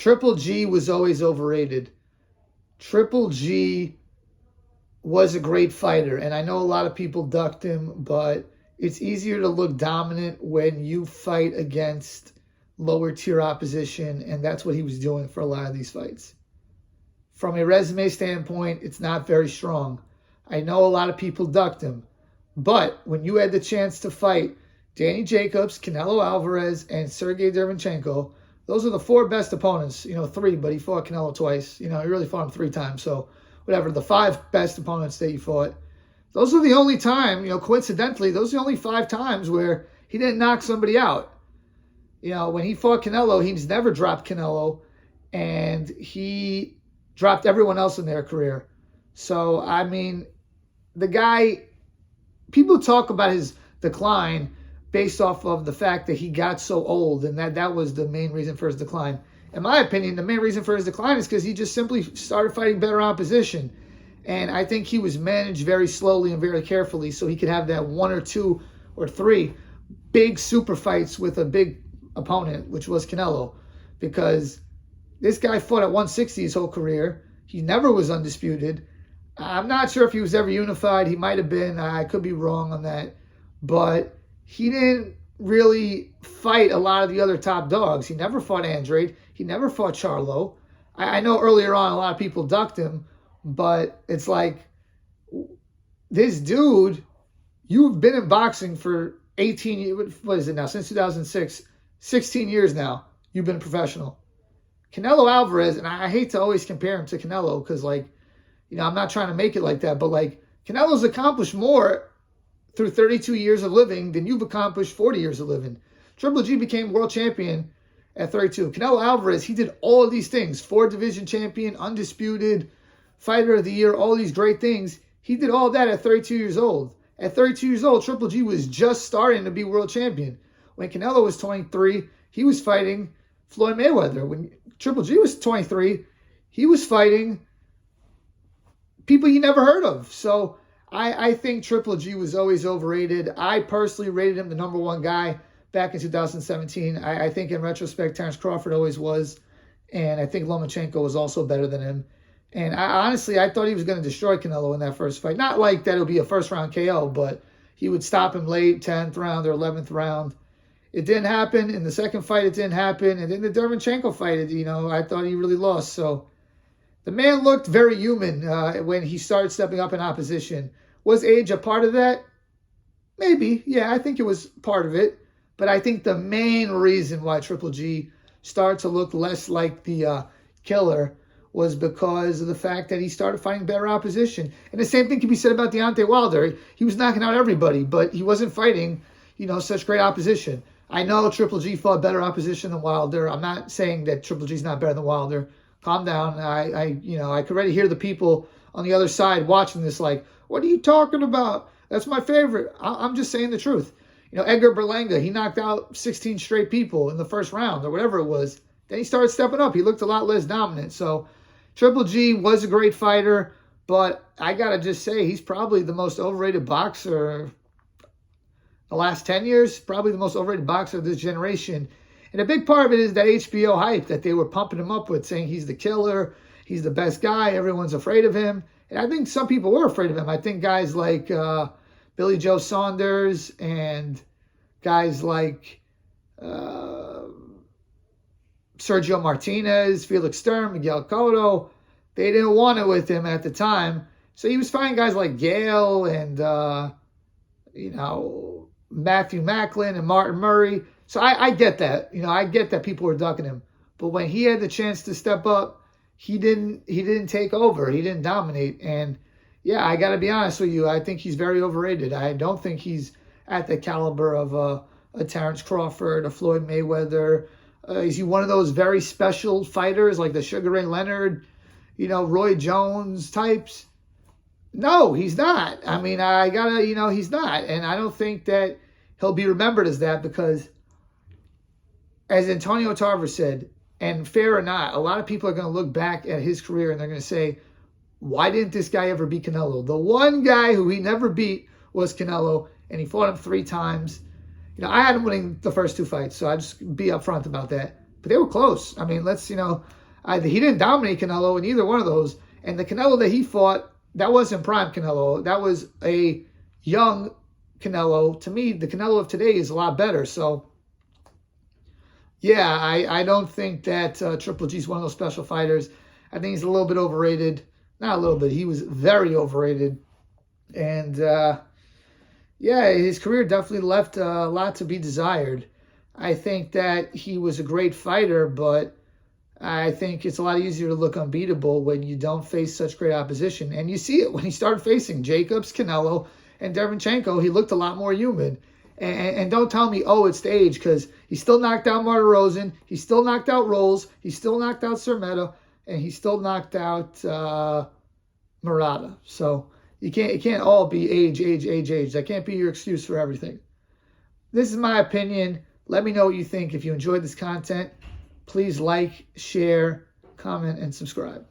Triple G was always overrated. Triple G was a great fighter, and I know a lot of people ducked him, but it's easier to look dominant when you fight against lower tier opposition, and that's what he was doing for a lot of these fights. From a resume standpoint, it's not very strong. I know a lot of people ducked him, but when you had the chance to fight Danny Jacobs, Canelo Alvarez, and Sergey Derevyanchenko, those are the four best opponents. Three, but he fought Canelo twice. He really fought him 3 times. So whatever, the 5 best opponents that he fought. Those are the only time, coincidentally, those are the only 5 times where he didn't knock somebody out. When he fought Canelo, he's never dropped Canelo, and he dropped everyone else in their career. So, I mean, the guy, people talk about his decline based off of the fact that he got so old, and that was the main reason for his decline. In my opinion, the main reason for his decline is because he just simply started fighting better opposition. And I think he was managed very slowly and very carefully so he could have that 1 or 2 or 3 big super fights with a big opponent, which was Canelo. Because this guy fought at 160 his whole career. He never was undisputed. I'm not sure if he was ever unified. He might have been. I could be wrong on that. But he didn't really fight a lot of the other top dogs. He never fought Andrade. He never fought Charlo. I know earlier on a lot of people ducked him, but it's like, this dude, you've been in boxing for 18 years. What is it now? Since 2006. 16 years now, you've been a professional. Canelo Alvarez, and I hate to always compare him to Canelo because, I'm not trying to make it like that, but, Canelo's accomplished more through 32 years of living than you've accomplished 40 years of living. Triple G became world champion at 32. Canelo Alvarez, he did all of these things. 4-division champion, undisputed, fighter of the year, all these great things. He did all that at 32 years old. At 32 years old, Triple G was just starting to be world champion. When Canelo was 23, he was fighting Floyd Mayweather. When Triple G was 23, he was fighting people you never heard of. So I think Triple G was always overrated. I personally rated him the number 1 guy back in 2017. I think in retrospect, Terrence Crawford always was. And I think Lomachenko was also better than him. And honestly, I thought he was going to destroy Canelo in that first fight. Not like that it would be a first-round KO, but he would stop him late, 10th round or 11th round. It didn't happen. In the second fight, it didn't happen. And then the Derevyanchenko fight, I thought he really lost. So the man looked very human when he started stepping up in opposition. Was age a part of that? Maybe. Yeah, I think it was part of it. But I think the main reason why Triple G started to look less like the killer was because of the fact that he started fighting better opposition. And the same thing can be said about Deontay Wilder. He was knocking out everybody, but he wasn't fighting, such great opposition. I know Triple G fought better opposition than Wilder. I'm not saying that Triple G's not better than Wilder. Calm down. I could already hear the people on the other side watching this like, what are you talking about? That's my favorite. I'm just saying the truth. Edgar Berlanga, he knocked out 16 straight people in the first round or whatever it was. Then he started stepping up. He looked a lot less dominant. So Triple G was a great fighter, but I got to just say he's probably the most overrated boxer the last 10 years, probably the most overrated boxer of this generation. And a big part of it is that HBO hype that they were pumping him up with, saying he's the killer, he's the best guy, everyone's afraid of him. And I think some people were afraid of him. I think guys like Billy Joe Saunders and guys like Sergio Martinez, Felix Sturm, Miguel Cotto, they didn't want it with him at the time. So he was fighting guys like Gale and, Matthew Macklin and Martin Murray. So I get that. I get that people were ducking him. But when he had the chance to step up, he didn't take over. He didn't dominate. And yeah, I got to be honest with you. I think he's very overrated. I don't think he's at the caliber of a Terrence Crawford, a Floyd Mayweather. Is he one of those very special fighters like the Sugar Ray Leonard, Roy Jones types? No, he's not. I mean, he's not. And I don't think that he'll be remembered as that because, as Antonio Tarver said, and fair or not, a lot of people are going to look back at his career and they're going to say, why didn't this guy ever beat Canelo? The one guy who he never beat was Canelo, and he fought him 3 times. I had him winning the first 2 fights, so I just be upfront about that. but they were close. I mean, he didn't dominate Canelo in either one of those. And the Canelo that he fought, that wasn't prime Canelo. That was a young Canelo. To me, the Canelo of today is a lot better. So, yeah, I don't think that Triple G is one of those special fighters. I think he's a little bit overrated. Not a little bit. He was very overrated. And, yeah, his career definitely left a lot to be desired. I think that he was a great fighter, but I think it's a lot easier to look unbeatable when you don't face such great opposition. And you see it when he started facing Jacobs, Canelo, and Derevyanchenko. He looked a lot more human. And don't tell me, oh, it's the age, because he still knocked out Marta Rosen. He still knocked out Rolls. He still knocked out Sermeta. And he still knocked out Murata. So it can't all be age. That can't be your excuse for everything. This is my opinion. Let me know what you think. If you enjoyed this content, please like, share, comment, and subscribe.